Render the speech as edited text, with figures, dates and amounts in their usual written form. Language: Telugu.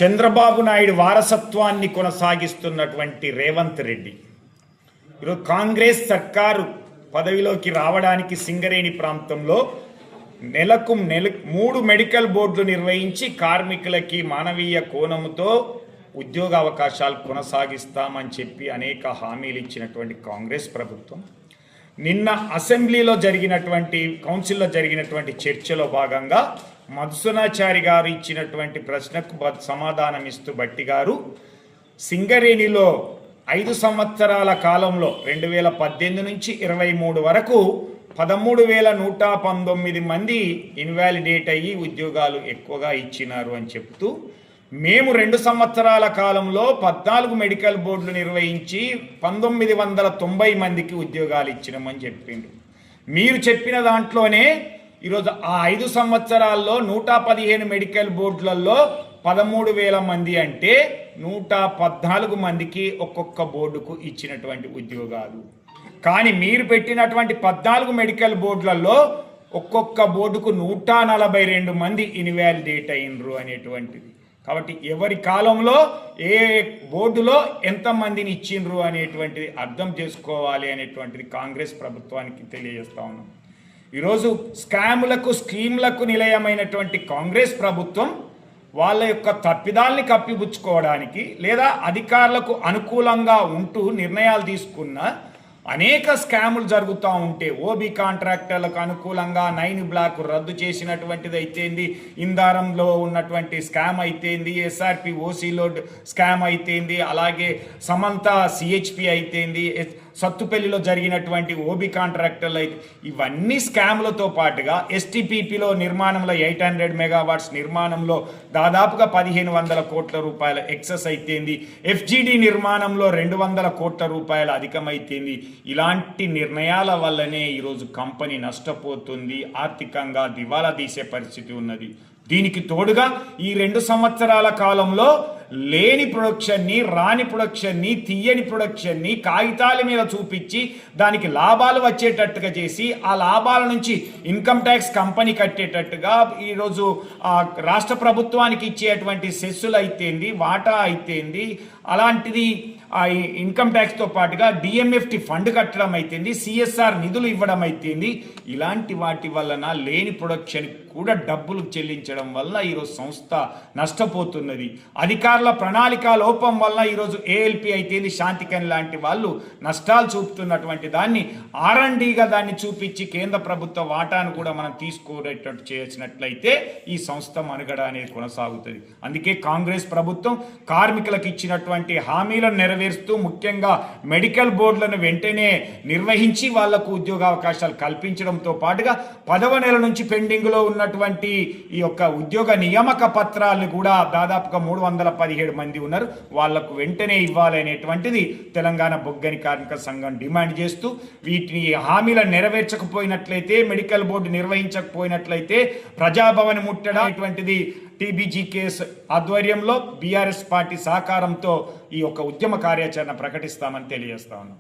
చంద్రబాబు నాయుడు వారసత్వాన్ని కొనసాగిస్తున్నటువంటి రేవంత్ రెడ్డి ఈరోజు కాంగ్రెస్ సర్కారు పదవిలోకి రావడానికి సింగరేణి ప్రాంతంలో నెలకు 3 మెడికల్ బోర్డులు నిర్వహించి కార్మికులకి మానవీయ కోణంతో ఉద్యోగ అవకాశాలు కొనసాగిస్తామని చెప్పి అనేక హామీలు ఇచ్చినటువంటి కాంగ్రెస్ ప్రభుత్వం నిన్న అసెంబ్లీలో కౌన్సిల్లో జరిగినటువంటి చర్చలో భాగంగా మధుసూదనాచారి గారు ఇచ్చినటువంటి ప్రశ్నకు సమాధానం ఇస్తూ భట్టి గారు సింగరేణిలో 5 సంవత్సరాల కాలంలో 2018 నుంచి 23 వరకు 13,119 మంది ఇన్వాలిడేట్ అయ్యి ఉద్యోగాలు ఎక్కువగా ఇచ్చినారు అని చెప్తూ మేము 2 సంవత్సరాల కాలంలో 14 మెడికల్ బోర్డులు నిర్వహించి 1990 మందికి ఉద్యోగాలు ఇచ్చినామని చెప్పిండు. మీరు చెప్పిన దాంట్లోనే ఈరోజు ఆ 5 సంవత్సరాల్లో 115 మెడికల్ బోర్డులలో 13,000 మంది అంటే 114 మందికి ఒక్కొక్క బోర్డుకు ఇచ్చినటువంటి ఉద్యోగాలు. కానీ మీరు పెట్టినటువంటి 14 మెడికల్ బోర్డులలో ఒక్కొక్క బోర్డుకు 142 మంది ఇన్వాలిడేట్ అయినరు అనేటువంటిది. కాబట్టి ఎవరి కాలంలో ఏ బోర్డులో ఎంతమందిని ఇచ్చిండ్రు అనేటువంటిది అర్థం చేసుకోవాలి అనేటువంటిది కాంగ్రెస్ ప్రభుత్వానికి తెలియజేస్తా ఉన్నాం. ఈరోజు స్కీమ్లకు నిలయమైనటువంటి కాంగ్రెస్ ప్రభుత్వం వాళ్ళ యొక్క తప్పిదాల్ని కప్పిపుచ్చుకోవడానికి లేదా అధికారులకు అనుకూలంగా ఉంటూ నిర్ణయాలు తీసుకున్న అనేక స్కాములు జరుగుతూ ఉంటే ఓబీ కాంట్రాక్టర్లకు అనుకూలంగా 9 బ్లాక్ రద్దు చేసినటువంటిది అయితేంది, ఇందారంలో ఉన్నటువంటి స్కామ్ అయితేంది, ఎస్ఆర్పి ఓసీలో స్కామ్ అయితేంది, అలాగే సమంత సిహెచ్పి అయితేంది, సత్తుపల్లిలో జరిగినటువంటి ఓబీ కాంట్రాక్టర్లు అయితే ఇవన్నీ స్కామ్లతో పాటుగా ఎస్టీపీపీలో నిర్మాణంలో 800 మెగావాట్స్ నిర్మాణంలో దాదాపుగా 1,500 కోట్ల రూపాయల ఎక్సెస్ అయితేంది, ఎఫ్జిడి నిర్మాణంలో 200 కోట్ల రూపాయల అధికమైతేంది. ఇలాంటి నిర్ణయాల వల్లనే ఈరోజు కంపెనీ నష్టపోతుంది, ఆర్థికంగా దివాలా తీసే పరిస్థితి ఉన్నది. దీనికి తోడుగా ఈ 2 సంవత్సరాల కాలంలో లేని ప్రొడక్షన్ని, రాని ప్రొడక్షన్ని, తీయని ప్రొడక్షన్ని కాగితాల మీద చూపించి దానికి లాభాలు వచ్చేటట్టుగా చేసి ఆ లాభాల నుంచి ఇన్కమ్ ట్యాక్స్ కంపెనీ కట్టేటట్టుగా ఈరోజు రాష్ట్ర ప్రభుత్వానికి ఇచ్చేటువంటి సెస్సులు అయితేంది, వాటా అయితేంది, అలాంటిది ఇన్కమ్ ట్యాక్స్తో పాటుగా డిఎంఎఫ్టి ఫండ్ కట్టడం అయితేంది, సిఎస్ఆర్ నిధులు ఇవ్వడం అయితేంది. ఇలాంటి వాటి వలన లేని ప్రొడక్షన్ కూడా డబ్బులు చెల్లించడం వల్ల ఈరోజు సంస్థ నష్టపోతున్నది. అధికారుల ప్రణాళిక లోపం వల్ల ఈరోజు ఏఎల్పి అయితేంది, శాంతికన్ లాంటి వాళ్ళు నష్టాలు చూపుతున్నటువంటి దాన్ని ఆర్ఎండ్గా దాన్ని చూపించి కేంద్ర ప్రభుత్వ వాటాను కూడా మనం తీసుకోరేటట్టు చేసినట్లయితే ఈ సంస్థ మనుగడ అనేది కొనసాగుతుంది. అందుకే కాంగ్రెస్ ప్రభుత్వం కార్మికులకు ఇచ్చినటువంటి హామీలను నెరవేరుస్తూ ముఖ్యంగా మెడికల్ బోర్డులను వెంటనే నిర్వహించి వాళ్లకు ఉద్యోగావకాశాలు కల్పించడంతో పాటుగా 10వ నెల నుంచి పెండింగ్లో ఉన్నటువంటి ఈ యొక్క ఉద్యోగ నియామక పత్రాలను కూడా దాదాపుగా 317 మంది ఉన్నారు, వాళ్లకు వెంటనే ఇవ్వాలనేటువంటిది తెలంగాణ బొగ్గని కార్మిక సంఘం డిమాండ్ చేస్తూ వీటిని హామీలను నెరవేర్చకపోయినట్లయితే, మెడికల్ బోర్డు నిర్వహించకపోయినట్లయితే ప్రజాభవన్ ముట్టడటువంటిది టీబీజీ కేసు ఆధ్వర్యంలో బీఆర్ఎస్ పార్టీ సహకారంతో ఈ యొక్క ఉద్యమ కార్యాచరణ ప్రకటిస్తామని తెలియజేస్తా ఉన్నాం.